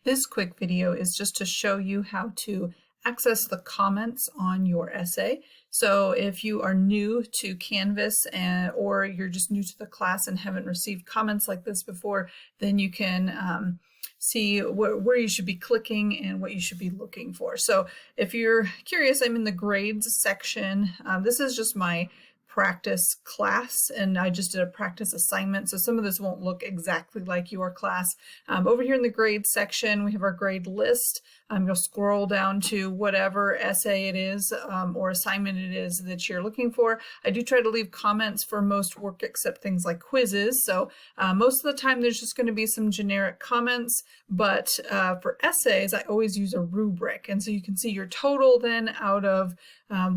This quick video is just to show you how to access the comments on your essay. So if you are new to Canvas or you're just new to the class and haven't received comments like this before, then you can see where you should be clicking and what you should be looking for. So if you're curious, I'm in the grades section. This is just my practice class, and I just did a practice assignment, so some of this won't look exactly like your class. Over here in the grade section, we have our grade list. You'll scroll down to whatever essay it is or assignment it is that you're looking for. I do try to leave comments for most work except things like quizzes, so most of the time there's just going to be some generic comments, but for essays I always use a rubric, and so you can see your total then out of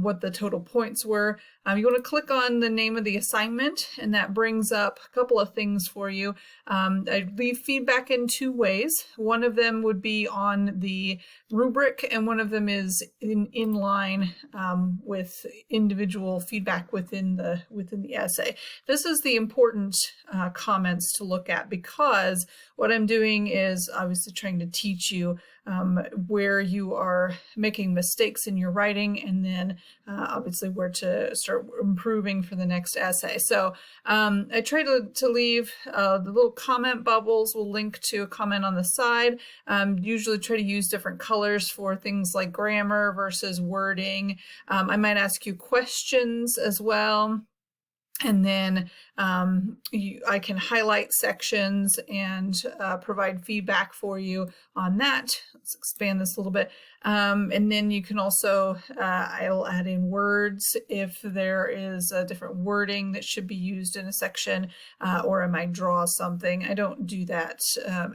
what the total points were. You want to click on the name of the assignment, and that brings up a couple of things for you. I leave feedback in two ways. One of them would be on the rubric, and one of them is in line with individual feedback within the essay. This is the important comments to look at, because what I'm doing is obviously trying to teach you where you are making mistakes in your writing, and then obviously where to start improving for the next essay. So I try to leave the little comment bubbles will link to a comment on the side. Usually try to use different colors for things like grammar versus wording. I might ask you questions as well. And then I can highlight sections and provide feedback for you on that. Let's expand this a little bit. And then you can also, I'll add in words if there is a different wording that should be used in a section, or I might draw something. I don't do that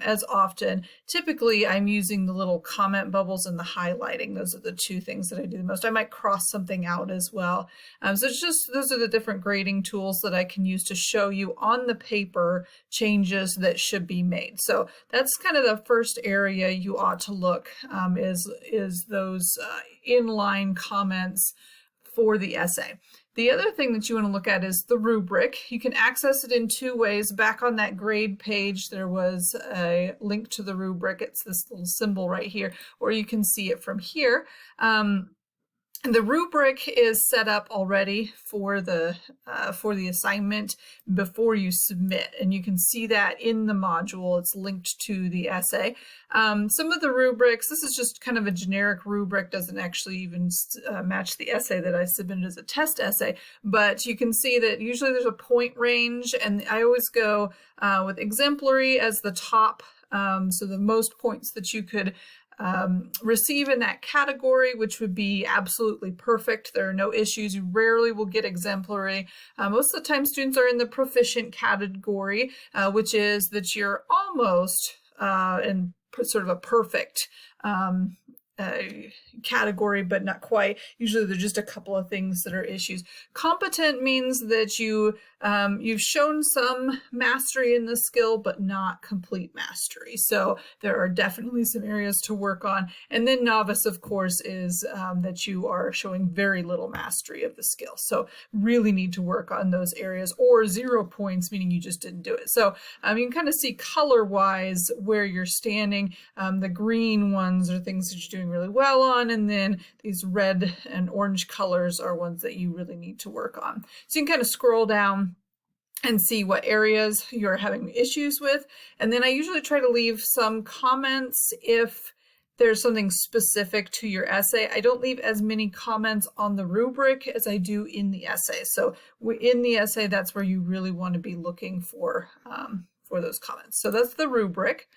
as often. Typically, I'm using the little comment bubbles and the highlighting. Those are the two things that I do the most. I might cross something out as well. So it's just, those are the different grading tools that I can use to show you on the paper changes that should be made. So that's kind of the first area you ought to look, is those inline comments for the essay. The other thing that you want to look at is the rubric. You can access it in two ways. Back on that grade page, there was a link to the rubric. It's this little symbol right here, or you can see it from here. The rubric is set up already for the assignment before you submit, and you can see that in the module. It's linked to the essay. Some of the rubrics, this is just kind of a generic rubric, doesn't actually even match the essay that I submitted as a test essay, but you can see that usually there's a point range, and I always go with exemplary as the top, so the most points that you could receive in that category, which would be absolutely perfect. There are no issues. You rarely will get exemplary. Most of the time students are in the proficient category, which is that you're almost in sort of a perfect category, but not quite. Usually there's just a couple of things that are issues. Competent means that you've shown some mastery in the skill, but not complete mastery. So there are definitely some areas to work on. And then novice, of course, is that you are showing very little mastery of the skill. So really need to work on those areas, or 0 points, meaning you just didn't do it. So you can kind of see color-wise where you're standing. The green ones are things that you're doing really well on, and then these red and orange colors are ones that you really need to work on. So you can kind of scroll down and see what areas you're having issues with. And then I usually try to leave some comments if there's something specific to your essay. I don't leave as many comments on the rubric as I do in the essay. So in the essay, that's where you really want to be looking for those comments. So that's the rubric.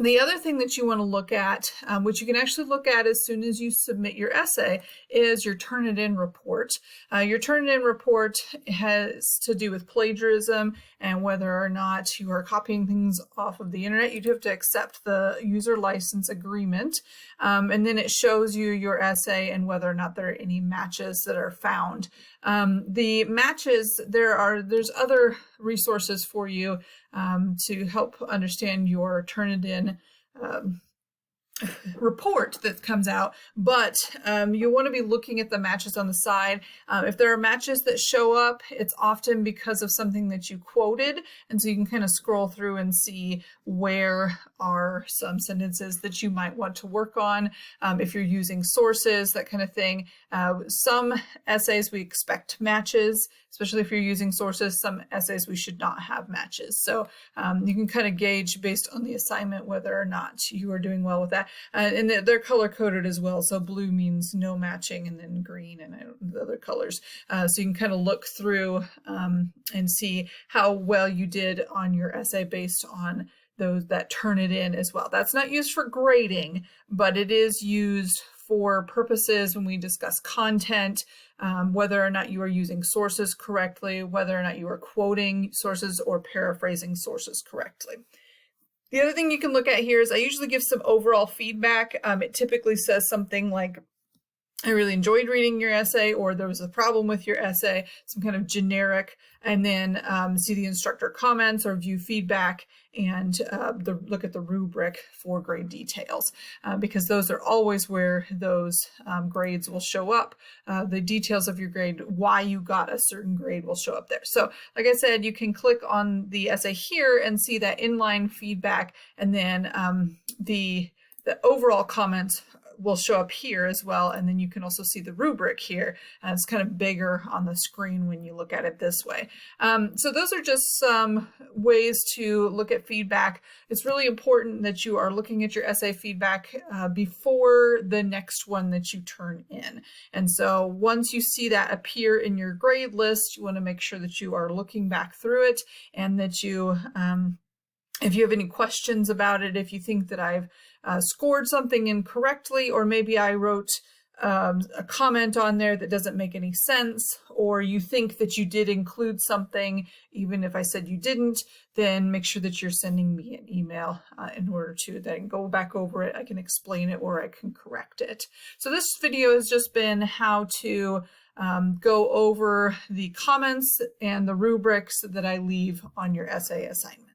The other thing that you want to look at, which you can actually look at as soon as you submit your essay, is your Turnitin report. Your Turnitin report has to do with plagiarism and whether or not you are copying things off of the internet. You do have to accept the user license agreement, and then it shows you your essay and whether or not there are any matches that are found. The matches, there's other resources for you to help understand your Turnitin report that comes out, but you want to be looking at the matches on the side. If there are matches that show up, it's often because of something that you quoted, and so you can kind of scroll through and see where are some sentences that you might want to work on. If you're using sources, that kind of thing. Some essays we expect matches, especially if you're using sources. Some essays we should not have matches. So you can kind of gauge based on the assignment whether or not you are doing well with that. And they're color coded as well. So blue means no matching, and then green and the other colors. So you can kind of look through and see how well you did on your essay based on those that Turnitin as well. That's not used for grading, but it is used for purposes when we discuss content, whether or not you are using sources correctly, whether or not you are quoting sources or paraphrasing sources correctly. The other thing you can look at here is I usually give some overall feedback. It typically says something like, I really enjoyed reading your essay, or there was a problem with your essay, some kind of generic, and then see the instructor comments or view feedback, and look at the rubric for grade details, because those are always where those grades will show up. The details of your grade, why you got a certain grade, will show up there. So like I said, you can click on the essay here and see that inline feedback, and then the overall comments will show up here as well, and then you can also see the rubric here. It's kind of bigger on the screen when you look at it this way. So those are just some ways to look at feedback. It's really important that you are looking at your essay feedback before the next one that you turn in. And so once you see that appear in your grade list, you want to make sure that you are looking back through it, and that you if you have any questions about it, if you think that I've scored something incorrectly, or maybe I wrote a comment on there that doesn't make any sense, or you think that you did include something even if I said you didn't, then make sure that you're sending me an email in order to then go back over it. I can explain it or I can correct it. So this video has just been how to go over the comments and the rubrics that I leave on your essay assignment.